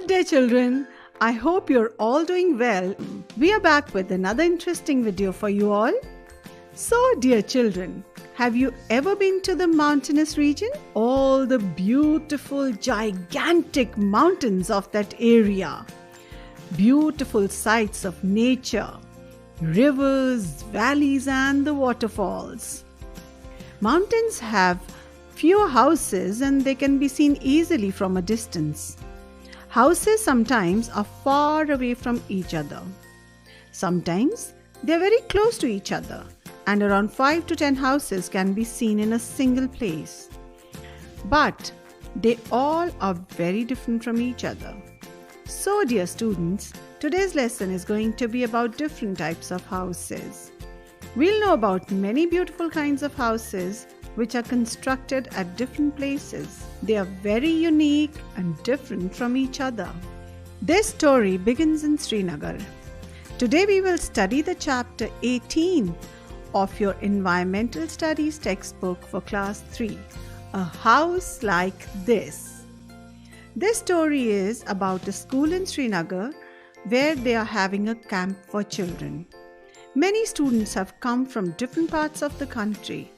Good day, children. I hope you're all doing well. We are back with another interesting video for you all. So, dear children, have you ever been to the mountainous region? All the beautiful, gigantic mountains of that area. Beautiful sights of nature, rivers, valleys, and the waterfalls. Mountains have fewer houses and they can be seen easily from a distance. Houses sometimes are far away from each other. Sometimes they are very close to each other, and around 5 to 10 houses can be seen in a single place. But they all are very different from each other. So, dear students, today's lesson is going to be about different types of houses. We'll know about many beautiful kinds of houses which are constructed at different places. They are very unique and different from each other. This story begins in Srinagar. Today we will study the chapter 18 of your Environmental Studies textbook for class 3, A House Like This. This story is about a school in Srinagar where they are having a camp for children. Many students have come from different parts of the country.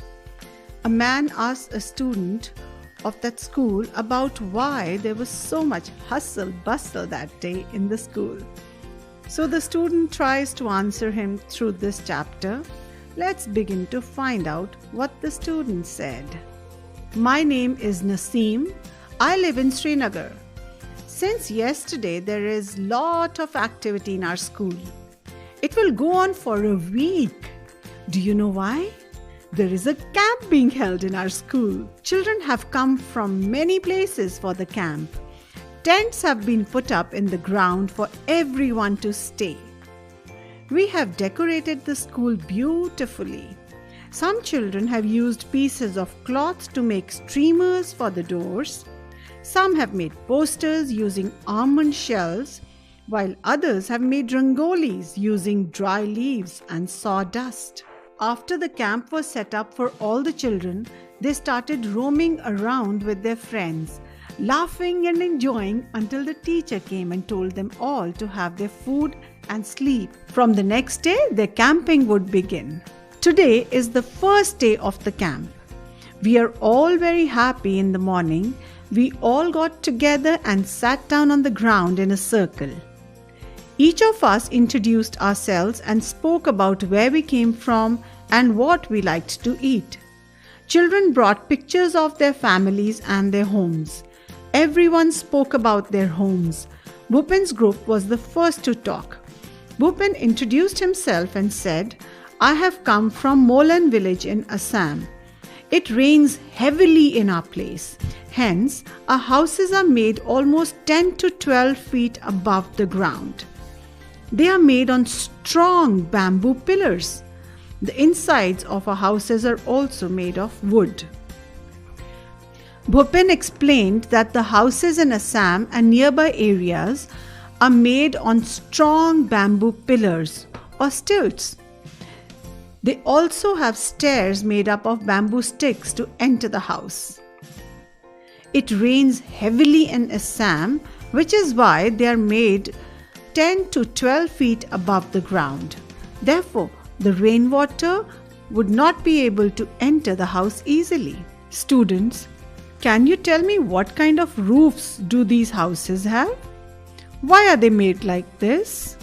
A man asked a student of that school about why there was so much hustle bustle that day in the school. So the student tries to answer him through this chapter. Let's begin to find out what the student said. My name is Naseem. I live in Srinagar. Since yesterday there is lot of activity in our school. It will go on for a week. Do you know why? There is a camp being held in our school. Children have come from many places for the camp. Tents have been put up in the ground for everyone to stay. We have decorated the school beautifully. Some children have used pieces of cloth to make streamers for the doors. Some have made posters using almond shells, while others have made rangolis using dry leaves and sawdust. After the camp was set up for all the children, they started roaming around with their friends, laughing and enjoying until the teacher came and told them all to have their food and sleep. From the next day, their camping would begin. Today is the first day of the camp. We are all very happy in the morning. We all got together and sat down on the ground in a circle. Each of us introduced ourselves and spoke about where we came from and what we liked to eat. Children brought pictures of their families and their homes. Everyone spoke about their homes. Bhupen's group was the first to talk. Bhupen introduced himself and said, I have come from Molan village in Assam. It rains heavily in our place. Hence, our houses are made almost 10 to 12 feet above the ground. They are made on strong bamboo pillars. The insides of our houses are also made of wood. Bhupen explained that the houses in Assam and nearby areas are made on strong bamboo pillars or stilts. They also have stairs made up of bamboo sticks to enter the house. It rains heavily in Assam, which is why they are made 10 to 12 feet above the ground. Therefore, the rainwater would not be able to enter the house easily. Students, can you tell me what kind of roofs do these houses have? Why are they made like this?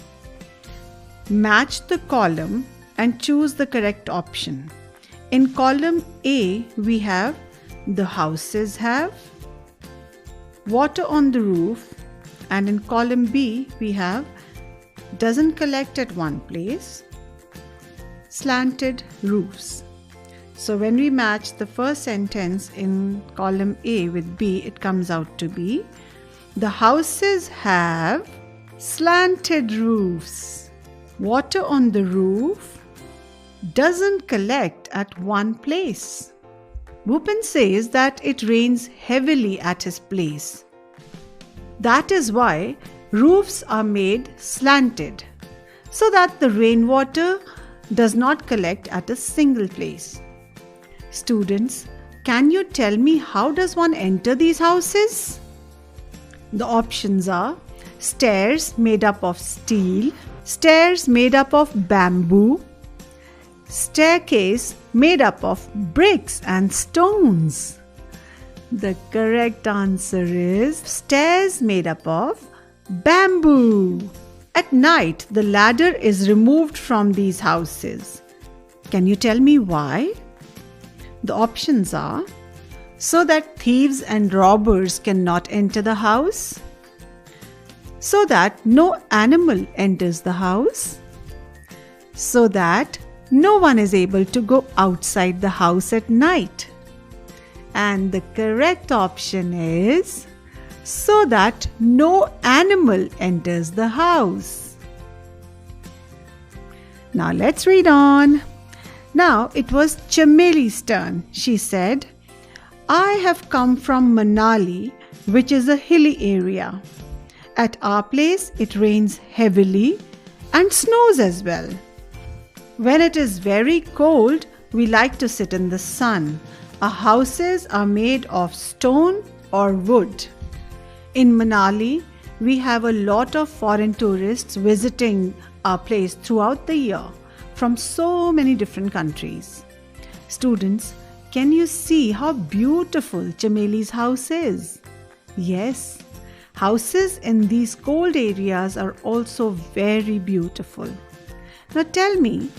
Match the column and choose the correct option. In column A, we have the houses have, water on the roof, and in column B, we have doesn't collect at one place, slanted roofs. So when we match the first sentence in column A with B, it comes out to be, the houses have slanted roofs. Water on the roof doesn't collect at one place. Bhupen says that it rains heavily at his place. That is why roofs are made slanted, so that the rainwater does not collect at a single place. Students, can you tell me how does one enter these houses? The options are stairs made up of steel, stairs made up of bamboo, staircase made up of bricks and stones. The correct answer is stairs made up of bamboo. At night, the ladder is removed from these houses. Can you tell me why? The options are so that thieves and robbers cannot enter the house, so that no animal enters the house, so that no one is able to go outside the house at night. And the correct option is so that no animal enters the house. Now let's read on. Now it was Chameli's turn. She said, I have come from Manali, which is a hilly area. At our place, it rains heavily and snows as well. When it is very cold, we like to sit in the sun. Our houses are made of stone or wood. In Manali, we have a lot of foreign tourists visiting our place throughout the year from so many different countries. Students, can you see how beautiful Chameli's house is? Yes, houses in these cold areas are also very beautiful. Now tell me,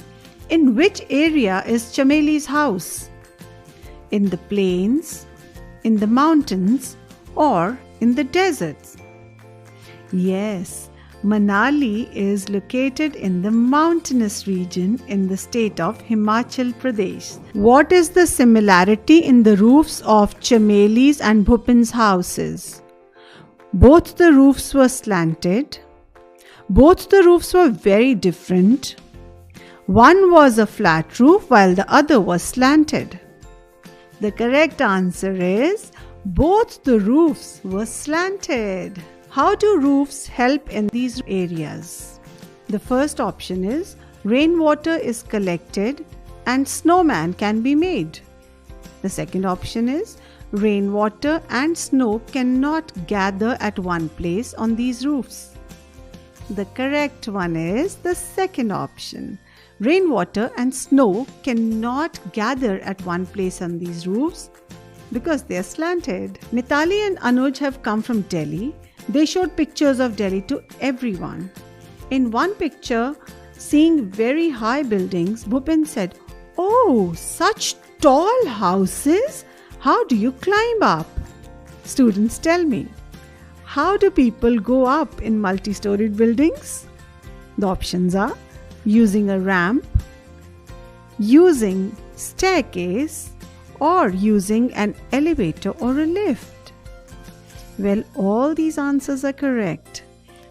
in which area is Chameli's house? In the plains, in the mountains, or in the deserts? Yes, Manali is located in the mountainous region in the state of Himachal Pradesh. What is the similarity in the roofs of Chameli's and Bhupin's houses? Both the roofs were slanted. Both the roofs were very different. One was a flat roof while the other was slanted. The correct answer is both the roofs were slanted. How do roofs help in these areas? The first option is rainwater is collected and snowman can be made. The second option is rainwater and snow cannot gather at one place on these roofs. The correct one is the second option. Rainwater and snow cannot gather at one place on these roofs because they are slanted. Mitali and Anuj have come from Delhi. They showed pictures of Delhi to everyone. In one picture, seeing very high buildings, Bhupin said, "Oh, such tall houses! How do you climb up?" Students, tell me, how do people go up in multi-storied buildings? The options are using a ramp, using staircase, or using an elevator or a lift. Well, all these answers are correct.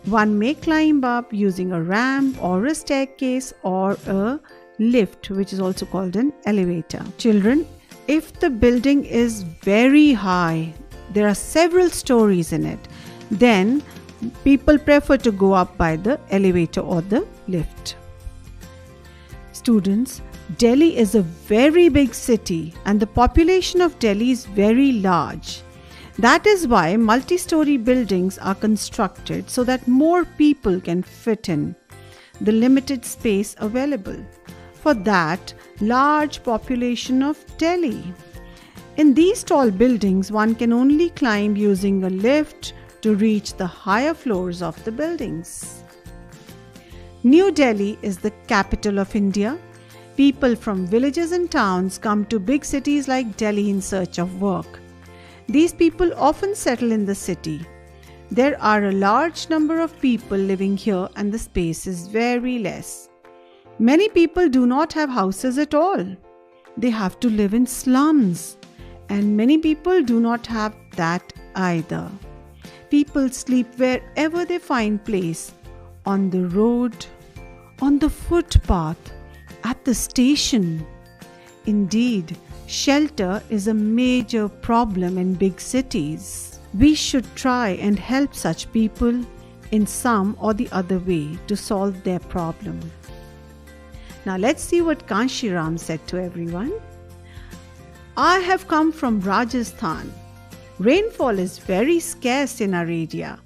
One may climb up using a ramp or a staircase or a lift, which is also called an elevator. Children, if the building is very high, there are several stories in it, then people prefer to go up by the elevator or the lift. Students, Delhi is a very big city and the population of Delhi is very large. That is why multi-story buildings are constructed so that more people can fit in the limited space available for that large population of Delhi. In these tall buildings, one can only climb using a lift to reach the higher floors of the buildings. New Delhi is the capital of India. People from villages and towns come to big cities like Delhi in search of work. These people often settle in the city. There are a large number of people living here and the space is very less. Many people do not have houses at all. They have to live in slums, and many people do not have that either. People sleep wherever they find place, on the road, on the footpath, at the station. Indeed, shelter is a major problem in big cities. We should try and help such people in some or the other way to solve their problem. Now let's see what Kanshiram said to everyone. I have come from Rajasthan. Rainfall is very scarce in our area.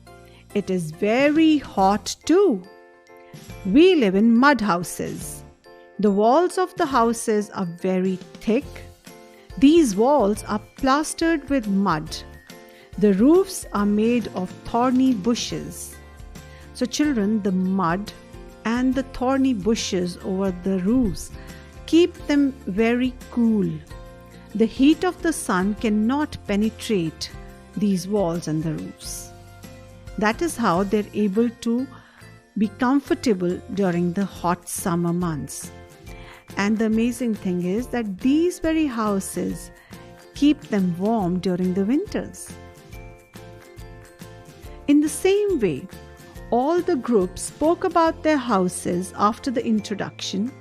It is very hot too. We live in mud houses. The walls of the houses are very thick. These walls are plastered with mud. The roofs are made of thorny bushes. So children, the mud and the thorny bushes over the roofs keep them very cool. The heat of the sun cannot penetrate these walls and the roofs. That is how they're able to be comfortable during the hot summer months. And the amazing thing is that these very houses keep them warm during the winters. In the same way, all the groups spoke about their houses after the introduction.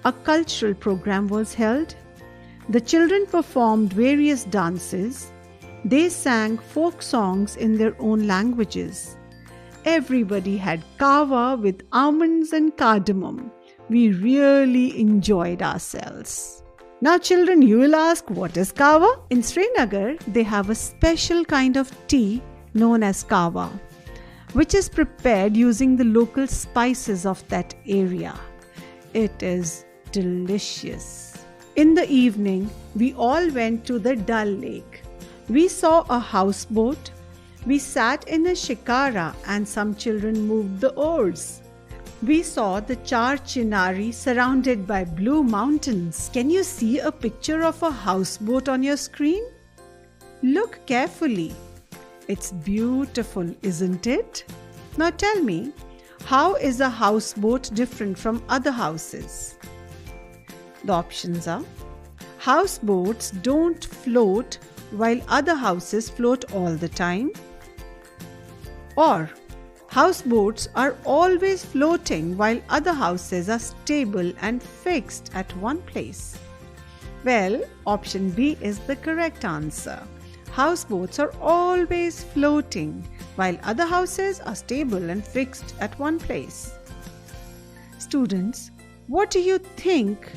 A cultural program was held. The children performed various dances. They sang folk songs in their own languages. Everybody had kava with almonds and cardamom. We really enjoyed ourselves. Now children, you will ask, what is kava? In Srinagar, they have a special kind of tea known as kava, which is prepared using the local spices of that area. It is delicious. In the evening, we all went to the Dal Lake. We saw a houseboat. We sat in a shikara and some children moved the oars. We saw the Char Chinari surrounded by blue mountains. Can you see a picture of a houseboat on your screen? Look carefully. It's beautiful, isn't it? Now tell me, how is a houseboat different from other houses? The options are: houseboats don't float while other houses float all the time, or houseboats are always floating while other houses are stable and fixed at one place. Well, option B is the correct answer. Houseboats are always floating while other houses are stable and fixed at one place. Students, what do you think?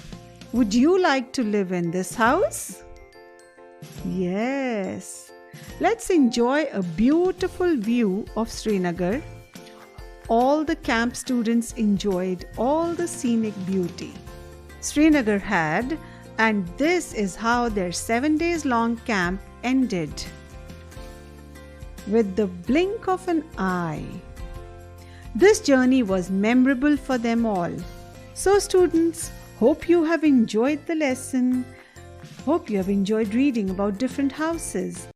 Would you like to live in this house? Yes. Let's enjoy a beautiful view of Srinagar. All the camp students enjoyed all the scenic beauty Srinagar had, and this is how their 7 days long camp ended. With the blink of an eye. This journey was memorable for them all. So students, hope you have enjoyed the lesson. Hope you have enjoyed reading about different houses.